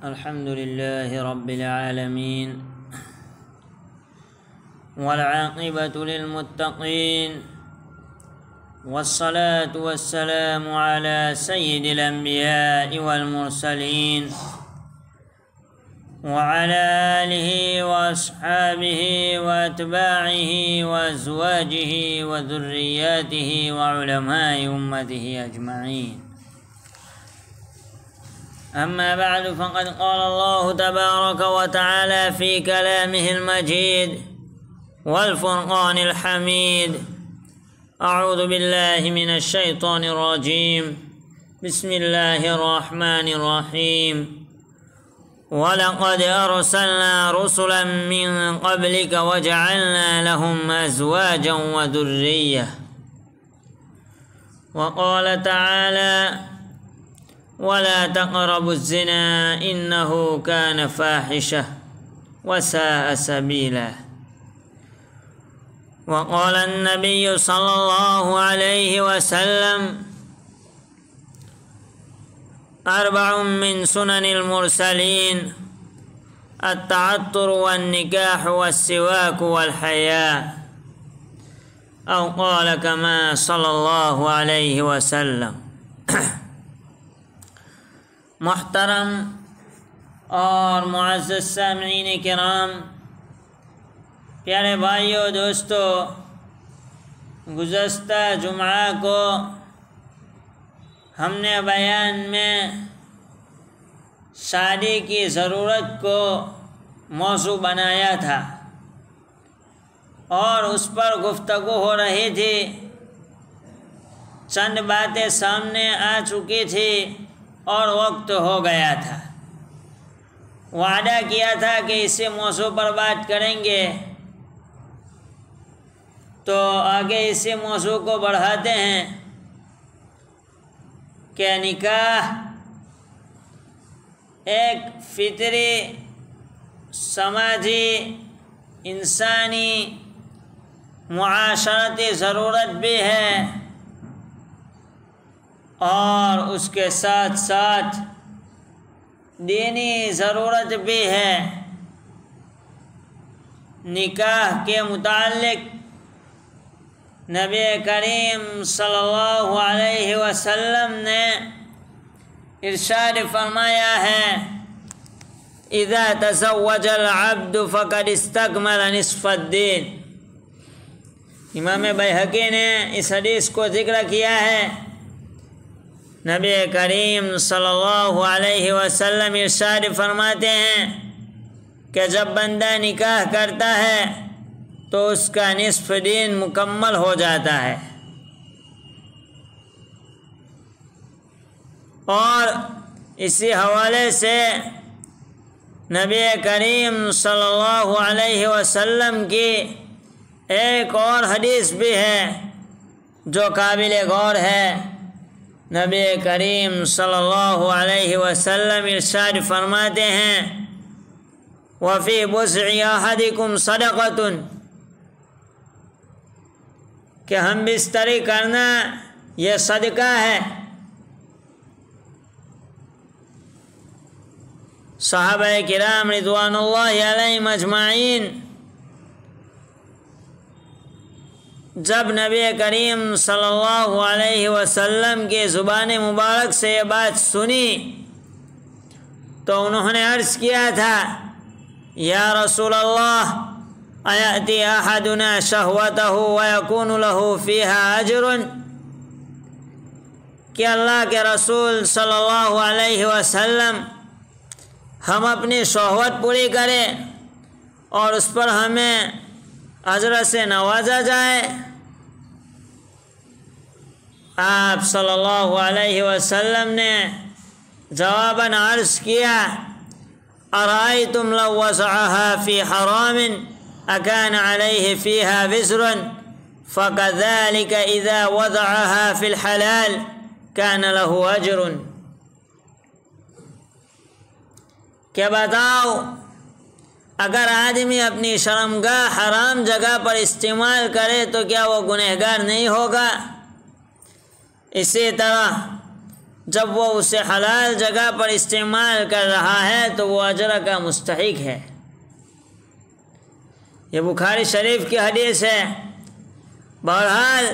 الحمد لله رب العالمين والعاقبة للمتقين والصلاة والسلام على سيد الأنبياء والمرسلين وعلى آله وأصحابه وأتباعه وأزواجه وذرياته وعلماء أمته أجمعين. أما بعد، فقد قال الله تبارك وتعالى في كلامه المجيد والفرقان الحميد: أعوذ بالله من الشيطان الرجيم، بسم الله الرحمن الرحيم. ولقد أرسلنا رسلا من قبلك وجعلنا لهم أزواجا وذرية. وقال تعالى: ولا تقربوا الزنا إنه كان فاحشة وساء سبيلا. وقال النبي صلى الله عليه وسلم: 4 من سنن المرسلين: التعطر والنكاح والسواك والحياء، أو قال كما صلی اللہ علیہ وسلم. محترم اور معزز سامعین کرام، پیارے بھائیو، دوستو، گزشتہ جمعہ کو ہم نے بیان میں شادی کی ضرورت کو موضوع بنایا تھا اور اس پر گفتگو ہو رہی تھی. چند باتیں سامنے آ چکی تھی اور وقت ہو گیا تھا. وعدہ کیا تھا کہ اسی موضوع پر بات کریں گے، تو آگے اسی موضوع کو بڑھاتے ہیں کہ نکاح ایک فطری، سماجی، انسانی، معاشرتی ضرورت بھی ہے اور اس کے ساتھ ساتھ دینی ضرورت بھی ہے. نکاح کے متعلق نبی کریم صلی اللہ علیہ وسلم نے ارشاد فرمایا ہے: اذا تزوج العبد فقد استكمل نصف الدین. امام بیہقی نے اس حدیث کو ذکر کیا ہے. نبی کریم صلی اللہ علیہ وسلم ارشاد فرماتے ہیں کہ جب بندہ نکاح کرتا ہے تو اس کا نصف دین مکمل ہو جاتا ہے. اور اسی حوالے سے نبی کریم صلی اللہ علیہ وسلم کی ایک اور حدیث بھی ہے جو قابل غور ہے. نبی کریم صلی اللہ علیہ وسلم ارشاد فرماتے ہیں: وَفِي بُسْعِ أَحَدِكُمْ صَدَقَةٌ، کہ ہم بستری کرنا یہ صدقہ ہے. صحابہ کرام رضوان اللہ علیہم اجمعین جب نبی کریم صلی اللہ علیہ وسلم کی زبان مبارک سے یہ بات سنی تو انہوں نے عرض کیا تھا: یا رسول اللہ، ایأتی احدنا شہوتہ ویکون لہ فیہا اجر. کہ اللہ کے رسول صلی اللہ علیہ وسلم، ہم اپنی شہوت پوری کریں اور اس پر ہمیں اجر سے نوازا جائے. آپ صلی اللہ علیہ وسلم نے جواباً عرض کیا: ارائیتم لو وضعها فی حرام اکان علیہ فیہا وزر فکذلک اذا وضعها فی الحلال کان لہ اجر. کہ بتاؤ، اگر آدمی اپنی شرمگاہ حرام جگہ پر استعمال کرے تو کیا وہ گنہگار نہیں ہوگا؟ اسی طرح جب وہ اسے حلال جگہ پر استعمال کر رہا ہے تو وہ اجر کا مستحق ہے۔ یہ بخاری شریف کی حدیث ہے۔ بہرحال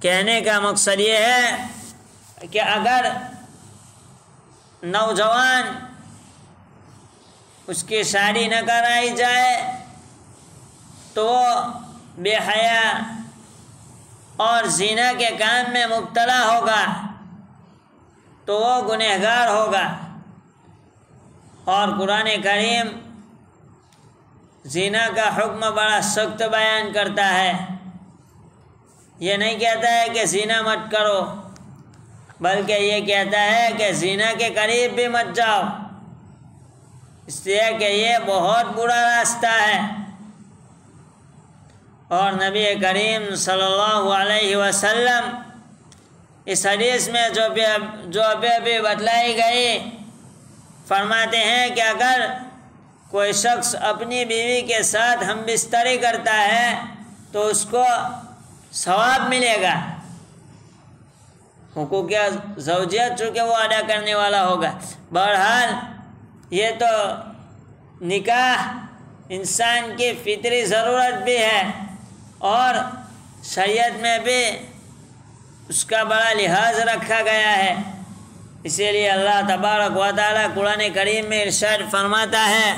کہنے کا مقصد یہ ہے کہ اگر نوجوان اس کی شادی نہ کرائی جائے تو وہ بے حیا اور زنا کے کام میں مبتلا ہوگا تو وہ گنہگار ہوگا۔ اور قرآن کریم زنا کا حکم بڑا سخت بیان کرتا ہے۔ یہ نہیں کہتا ہے کہ زنا مت کرو، بلکہ یہ کہتا ہے کہ زنا کے قریب بھی مت جاؤ، اس لیے کہ یہ بہت برا راستہ ہے۔ اور نبی کریم صلی اللہ علیہ وسلم اس حدیث میں جو ابھی بتلائی گئی فرماتے ہیں کہ اگر کوئی شخص اپنی بیوی کے ساتھ ہم بستری کرتا ہے تو اس کو ثواب ملے گا، حقوق زوجیت چونکہ وہ ادا کرنے والا ہوگا۔ بہرحال یہ تو نکاح انسان کی فطری ضرورت بھی ہے اور شریعت میں بھی اس کا بڑا لحاظ رکھا گیا ہے۔ اسی لیے اللہ تبارک و تعالیٰ قرآن کریم میں ارشاد فرماتا ہے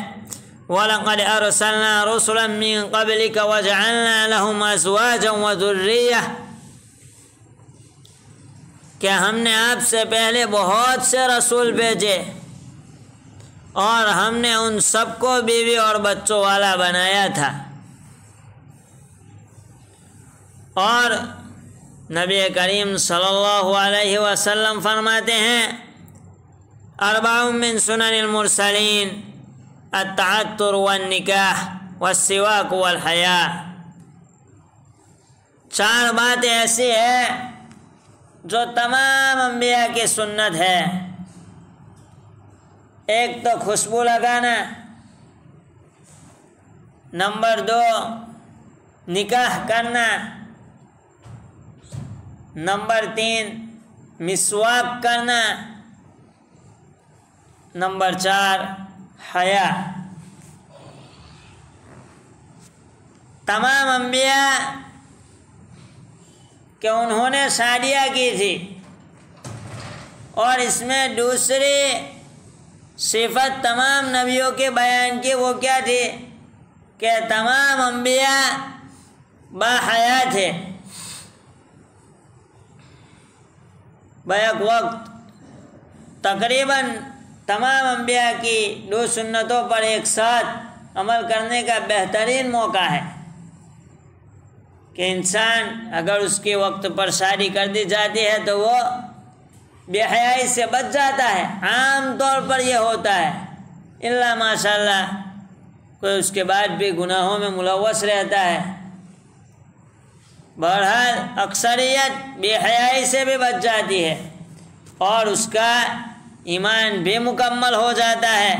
وَلَقَدْ أَرْسَلْنَا رُسُلًا مِّن قَبْلِكَ وَجَعَلْنَا لَهُمْ أَزْوَاجًا وَذُرِّيَّةً، کہ ہم نے آپ سے پہلے بہت سے رسول بھیجے اور ہم نے ان سب کو بیوی اور بچوں والا بنایا تھا۔ اور نبی کریم صلی اللہ علیہ وسلم فرماتے ہیں اربع من سنن المرسلین التعطر والنکاح والسواک والحیاء، 4 باتیں ایسی ہیں جو تمام انبیاء کی سنت ہے۔ ایک تو خوشبو لگانا، نمبر 2 نکاح کرنا، نمبر 3 مسواک کرنا، نمبر 4 حیا۔ تمام انبیاء کہ انہوں نے شادیاں کی تھی، اور اس میں دوسری صفت تمام نبیوں کے بیان کی وہ کیا تھی کہ تمام انبیاء باحیا تھے۔ بیک وقت تقریباً تمام انبیاء کی 2 سنتوں پر ایک ساتھ عمل کرنے کا بہترین موقع ہے کہ انسان اگر اس کے وقت پر شادی کر دی جاتی ہے تو وہ بے حیائی سے بچ جاتا ہے۔ عام طور پر یہ ہوتا ہے، الا ماشاء اللہ کوئی اس کے بعد بھی گناہوں میں ملوث رہتا ہے۔ بہرحال اکثریت بے حیائی سے بھی بچ جاتی ہے اور اس کا ایمان بھی مکمل ہو جاتا ہے۔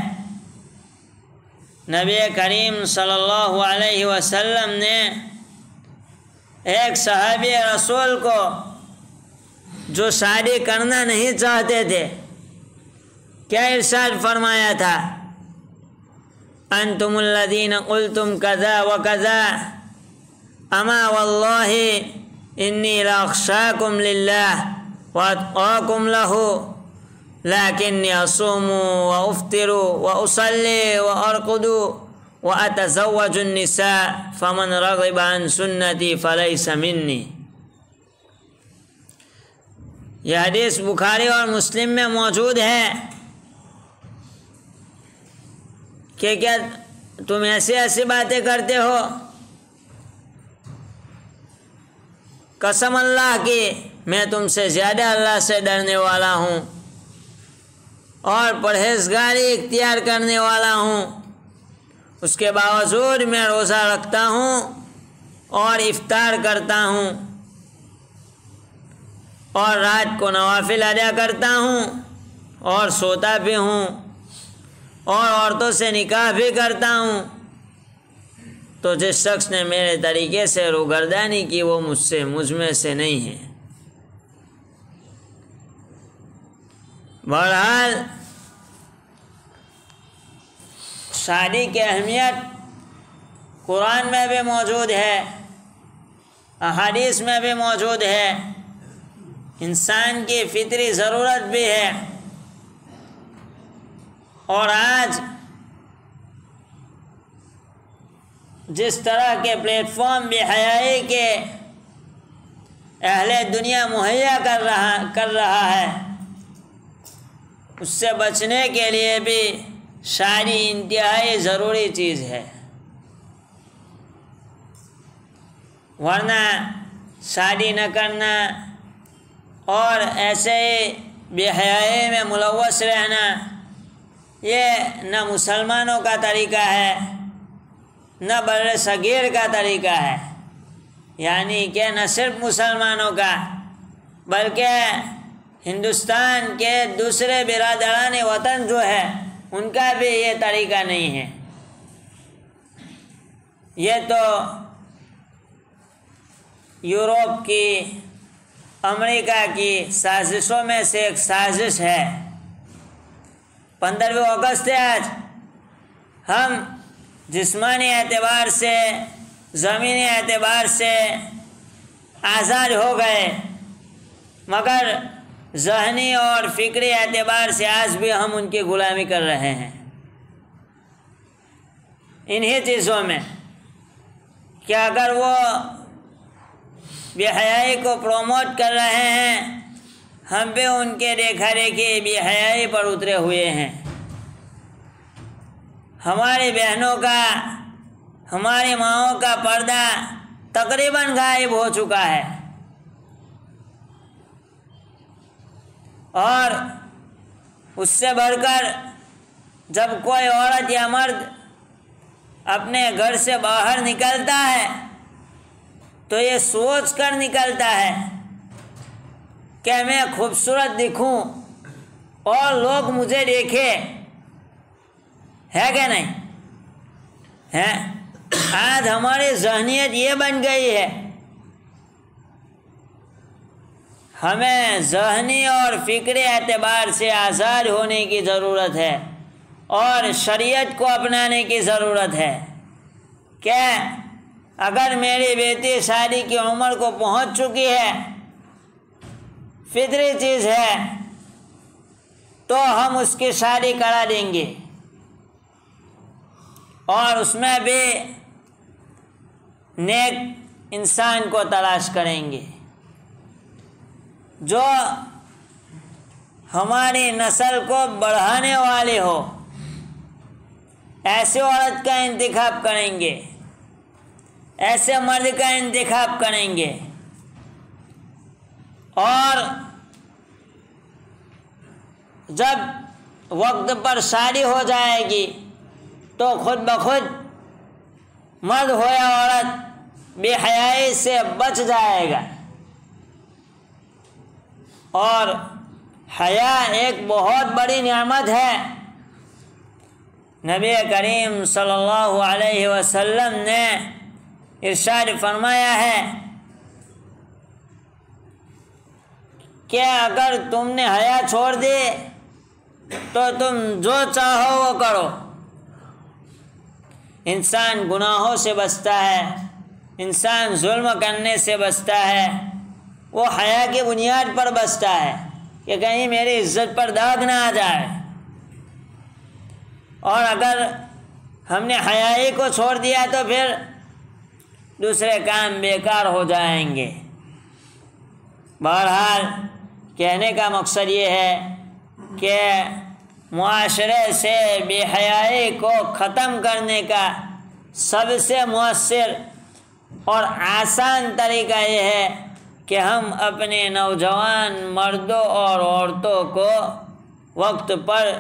نبی کریم صلی اللہ علیہ وسلم نے ایک صحابی رسول کو جو شادی کرنا نہیں چاہتے تھے کیا ارشاد فرمایا تھا انتم الذین قلتم کذا وکذا اما واللہ انی لاخشاکم للہ واتقاکم لہ لیکنی اصوم وافطر واصلی وارقد واتزوج النساء فمن رغب عن سنتی فلیس منی۔ یہ حدیث بخاری اور مسلم میں موجود ہے کہ کیا تم ایسی باتیں کرتے ہو، قسم اللہ کی میں تم سے زیادہ اللہ سے ڈرنے والا ہوں اور پرہیزگاری اختیار کرنے والا ہوں، اس کے باوجود میں روزہ رکھتا ہوں اور افطار کرتا ہوں اور رات کو نوافل ادا کرتا ہوں اور سوتا بھی ہوں اور عورتوں سے نکاح بھی کرتا ہوں، تو جس شخص نے میرے طریقے سے روگردانی کی وہ مجھ میں سے نہیں ہے۔ بہرحال شادی کی اہمیت قرآن میں بھی موجود ہے، احادیث میں بھی موجود ہے، انسان کی فطری ضرورت بھی ہے۔ اور آج جس طرح کے پلیٹ فارم بے حیائی کے اہل دنیا مہیا کر رہا ہے، اس سے بچنے کے لیے بھی شادی انتہائی ضروری چیز ہے، ورنہ شادی نہ کرنا اور ایسے ہی بے حیائی میں ملوث رہنا یہ نہ مسلمانوں کا طریقہ ہے نہ بر صغیر کا طریقہ ہے، یعنی کہ نہ صرف مسلمانوں کا بلکہ ہندوستان کے دوسرے برادران وطن جو ہے ان کا بھی یہ طریقہ نہیں ہے۔ یہ تو یورپ کی، امریکہ کی سازشوں میں سے ایک سازش ہے۔ 15 اگست ہے آج، ہم جسمانی اعتبار سے، زمینی اعتبار سے آزاد ہو گئے، مگر ذہنی اور فکری اعتبار سے آج بھی ہم ان کی غلامی کر رہے ہیں، انہی چیزوں میں کہ اگر وہ بے حیائی کو پروموٹ کر رہے ہیں، ہم بھی ان کے دیکھا دیکھی بے حیائی پر اترے ہوئے ہیں۔ ہماری بہنوں کا، ہماری ماؤں کا پردہ تقریباً غائب ہو چکا ہے، اور اس سے بڑھ کر جب کوئی عورت یا مرد اپنے گھر سے باہر نکلتا ہے تو یہ سوچ کر نکلتا ہے کہ میں خوبصورت دکھوں اور لوگ مجھے دیکھیں، ہے کہ نہیں ہے؟ آج ہماری ذہنیت یہ بن گئی ہے۔ ہمیں ذہنی اور فکری اعتبار سے آزاد ہونے کی ضرورت ہے اور شریعت کو اپنانے کی ضرورت ہے کہ اگر میری بیٹی شادی کی عمر کو پہنچ چکی ہے، فطری چیز ہے، تو ہم اس کی شادی کرا دیں گے، اور اس میں بھی نیک انسان کو تلاش کریں گے جو ہماری نسل کو بڑھانے والے ہو، ایسے عورت کا انتخاب کریں گے، ایسے مرد کا انتخاب کریں گے، اور جب وقت پر شادی ہو جائے گی تو خود بخود مرد ہو یا عورت بے حیائی سے بچ جائے گا۔ اور حیا ایک بہت بڑی نعمت ہے۔ نبی کریم صلی اللہ علیہ وسلم نے ارشاد فرمایا ہے کہ اگر تم نے حیا چھوڑ دی تو تم جو چاہو وہ کرو۔ انسان گناہوں سے بچتا ہے، انسان ظلم کرنے سے بچتا ہے، وہ حیا کی بنیاد پر بچتا ہے کہ کہیں میری عزت پر داغ نہ آ جائے۔ اور اگر ہم نے حیائی کو چھوڑ دیا تو پھر دوسرے کام بیکار ہو جائیں گے۔ بہرحال کہنے کا مقصد یہ ہے کہ معاشرے سے بے حیائی کو ختم کرنے کا سب سے مؤثر اور آسان طریقہ یہ ہے کہ ہم اپنے نوجوان مردوں اور عورتوں کو وقت پر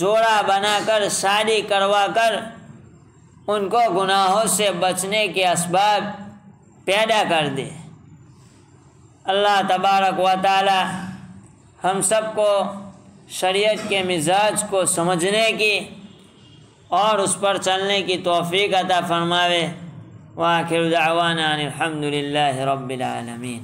جوڑا بنا کر شادی کروا کر ان کو گناہوں سے بچنے کے اسباب پیدا کر دے۔ اللہ تبارک و تعالی ہم سب کو شریعت کے مزاج کو سمجھنے کی اور اس پر چلنے کی توفیق عطا فرماوے۔ وآخر دعوانا ان الحمد للہ رب العالمین۔